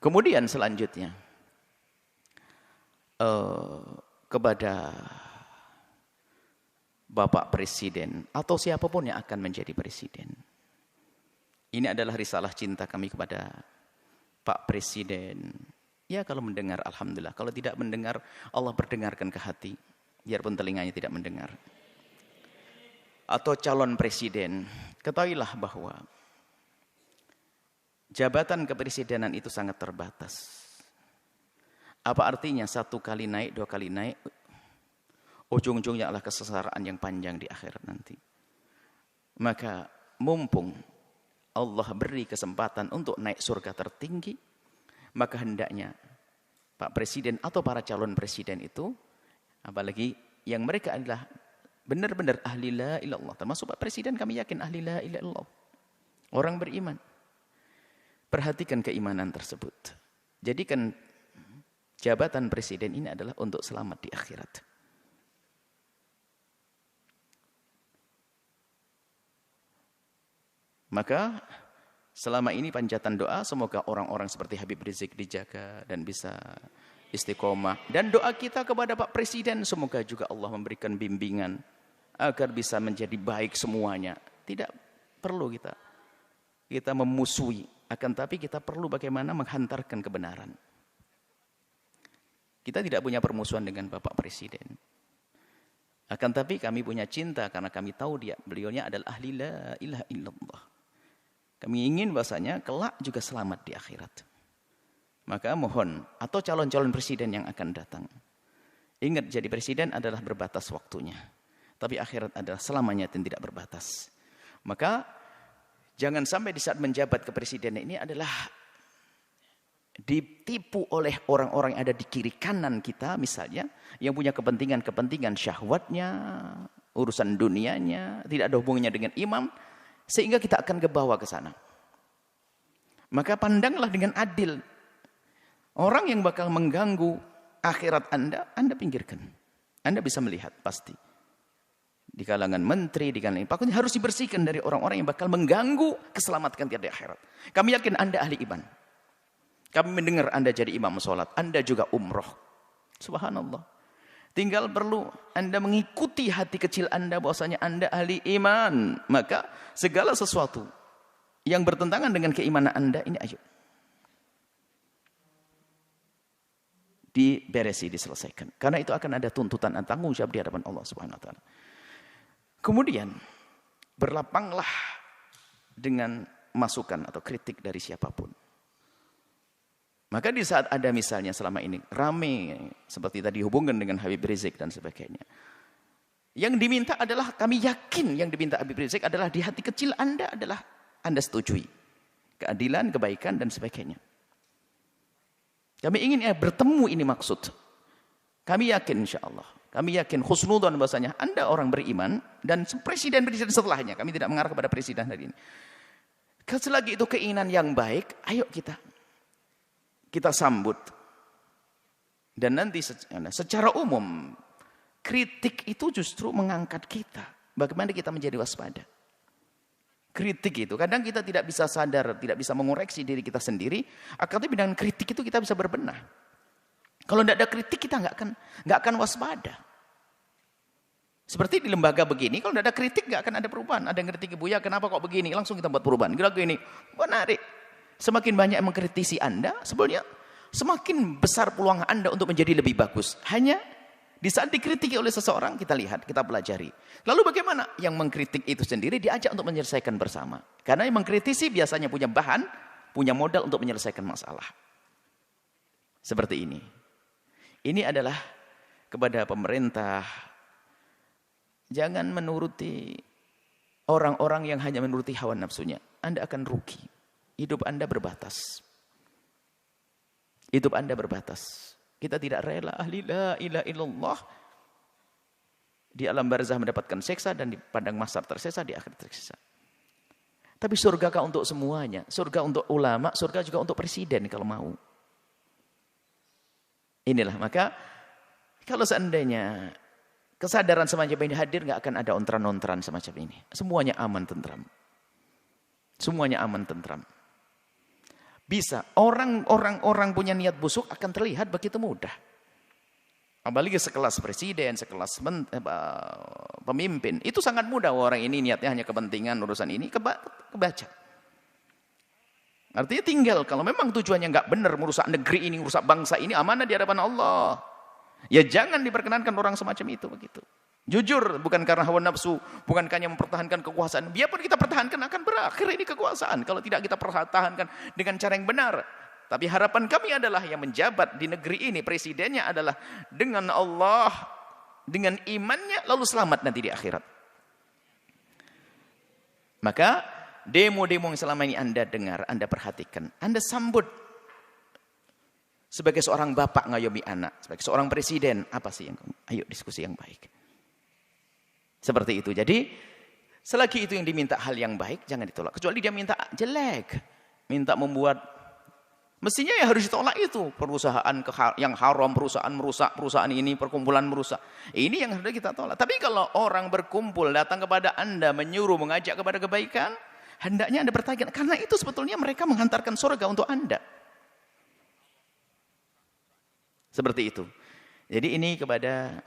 Kemudian selanjutnya kepada Bapak Presiden atau siapapun yang akan menjadi presiden. Ini adalah risalah cinta kami kepada Pak Presiden. Ya kalau mendengar alhamdulillah, kalau tidak mendengar Allah berdengarkan ke hati, biarpun telinganya tidak mendengar. Atau calon presiden, ketahuilah bahwa jabatan kepresidenan itu sangat terbatas. Apa artinya 1 kali naik, 2 kali naik, ujung-ujungnya adalah kesengsaraan yang panjang di akhirat nanti. Maka mumpung Allah beri kesempatan untuk naik surga tertinggi, maka hendaknya Pak Presiden atau para calon presiden itu, apalagi yang mereka adalah benar-benar ahli la ilaha illallah, termasuk Pak Presiden kami yakin ahli la ilaha illallah, orang beriman. Perhatikan keimanan tersebut. Jadikan jabatan presiden ini adalah untuk selamat di akhirat. Maka selama ini panjatan doa semoga orang-orang seperti Habib Rizik dijaga dan bisa istiqomah. Dan doa kita kepada Pak Presiden semoga juga Allah memberikan bimbingan agar bisa menjadi baik semuanya. Tidak perlu kita memusuhi, akan tapi kita perlu bagaimana menghantarkan kebenaran. Kita tidak punya permusuhan dengan Bapak Presiden. Akan tapi kami punya cinta karena kami tahu beliaunya adalah ahli la ilaha illallah. Kami ingin bahasanya kelak juga selamat di akhirat. Maka mohon, atau calon-calon presiden yang akan datang. Ingat, jadi presiden adalah berbatas waktunya. Tapi akhirat adalah selamanya dan tidak berbatas. Maka jangan sampai di saat menjabat kepresidenan ini adalah ditipu oleh orang-orang yang ada di kiri kanan kita misalnya, yang punya kepentingan-kepentingan syahwatnya, urusan dunianya, tidak ada hubungannya dengan imam, sehingga kita akan kebawa ke sana. Maka pandanglah dengan adil. Orang yang bakal mengganggu akhirat Anda pinggirkan. Anda bisa melihat pasti. Di kalangan menteri, di kalangan pokoknya harus dibersihkan dari orang-orang yang bakal mengganggu keselamatan kita di akhirat. Kami yakin Anda ahli iman. Kami mendengar Anda jadi imam sholat. Anda juga umroh. Subhanallah. Tinggal perlu Anda mengikuti hati kecil Anda bahwasanya Anda ahli iman. Maka segala sesuatu yang bertentangan dengan keimanan Anda ini ayo diberesi, diselesaikan. Karena itu akan ada tuntutan dan tanggung jawab di hadapan Allah Subhanahu wa taala. Kemudian berlapanglah dengan masukan atau kritik dari siapapun. Maka di saat ada misalnya selama ini rame seperti tadi hubungan dengan Habib Rizik dan sebagainya. Yang diminta adalah, kami yakin yang diminta Habib Rizik adalah di hati kecil Anda adalah Anda setujui. Keadilan, kebaikan dan sebagainya. Kami ingin bertemu ini maksud. Kami yakin insya Allah. Kami yakin husnudzon bahasanya Anda orang beriman dan presiden-presiden setelahnya. Kami tidak mengarah kepada presiden hari ini. Selagi itu keinginan yang baik, ayo kita sambut. Dan nanti secara umum kritik itu justru mengangkat kita. Bagaimana kita menjadi waspada. Kritik itu kadang kita tidak bisa sadar, tidak bisa mengoreksi diri kita sendiri. Tapi dengan kritik itu kita bisa berbenah. Kalau tidak ada kritik kita nggak akan waspada. Seperti di lembaga begini, kalau tidak ada kritik nggak akan ada perubahan. Ada yang kritik Buya, kenapa kok begini? Langsung kita buat perubahan. Gini, menarik. Semakin banyak yang mengkritisi Anda, sebenarnya semakin besar peluang Anda untuk menjadi lebih bagus. Hanya di saat dikritiki oleh seseorang, kita lihat, kita pelajari. Lalu bagaimana? Yang mengkritik itu sendiri diajak untuk menyelesaikan bersama. Karena yang mengkritisi biasanya punya bahan, punya modal untuk menyelesaikan masalah. Seperti ini. Ini adalah kepada pemerintah. Jangan menuruti orang-orang yang hanya menuruti hawa nafsunya. Anda akan rugi. Hidup Anda berbatas. Hidup Anda berbatas. Kita tidak rela ahli la ilaha illallah di alam barzah mendapatkan seksa dan di padang mahsyar tersiksa, di akhir tersiksa. Tapi surgakah untuk semuanya? Surga untuk ulama, surga juga untuk presiden kalau mau. Inilah, maka kalau seandainya kesadaran semacam ini hadir, nggak akan ada ontran-ontran semacam ini. Semuanya aman tentram. Semuanya aman tentram. Bisa. Orang punya niat busuk akan terlihat begitu mudah. Apalagi sekelas presiden, sekelas pemimpin. Itu sangat mudah orang ini niatnya hanya kepentingan urusan ini, kebaca. Artinya tinggal, kalau memang tujuannya nggak benar, merusak negeri ini, merusak bangsa ini, amanah di hadapan Allah. Ya jangan diperkenankan orang semacam itu begitu. Jujur, bukan karena hawa nafsu, bukan hanya mempertahankan kekuasaan. Biarpun kita pertahankan akan berakhir ini kekuasaan. Kalau tidak kita pertahankan dengan cara yang benar. Tapi harapan kami adalah yang menjabat di negeri ini, presidennya adalah dengan Allah, dengan imannya, lalu selamat nanti di akhirat. Maka demo-demo yang selama ini Anda dengar, Anda perhatikan, Anda sambut. Sebagai seorang bapak ngayomi anak, sebagai seorang presiden, apa sih yang ayo diskusi yang baik. Seperti itu. Jadi selagi itu yang diminta hal yang baik, jangan ditolak. Kecuali dia minta jelek, minta membuat, mestinya ya harus ditolak itu. Perusahaan yang haram, perusahaan merusak, perusahaan ini, perkumpulan merusak. Ini yang harus kita tolak. Tapi kalau orang berkumpul datang kepada Anda, menyuruh, mengajak kepada kebaikan, hendaknya Anda bertanya, karena itu sebetulnya mereka menghantarkan surga untuk Anda. Seperti itu. Jadi ini kepada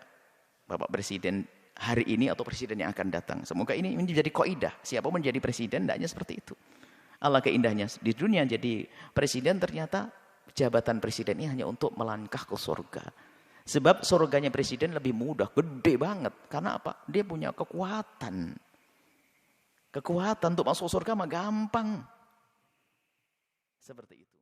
Bapak Presiden hari ini atau presiden yang akan datang. Semoga ini menjadi kaidah. Siapa menjadi presiden, hendaknya seperti itu. Allah keindahnya di dunia jadi presiden, ternyata jabatan presiden ini hanya untuk melangkah ke surga. Sebab surganya presiden lebih mudah, gede banget. Karena apa? Dia punya kekuatan. Kekuatan untuk masuk surga mah gampang. Seperti itu.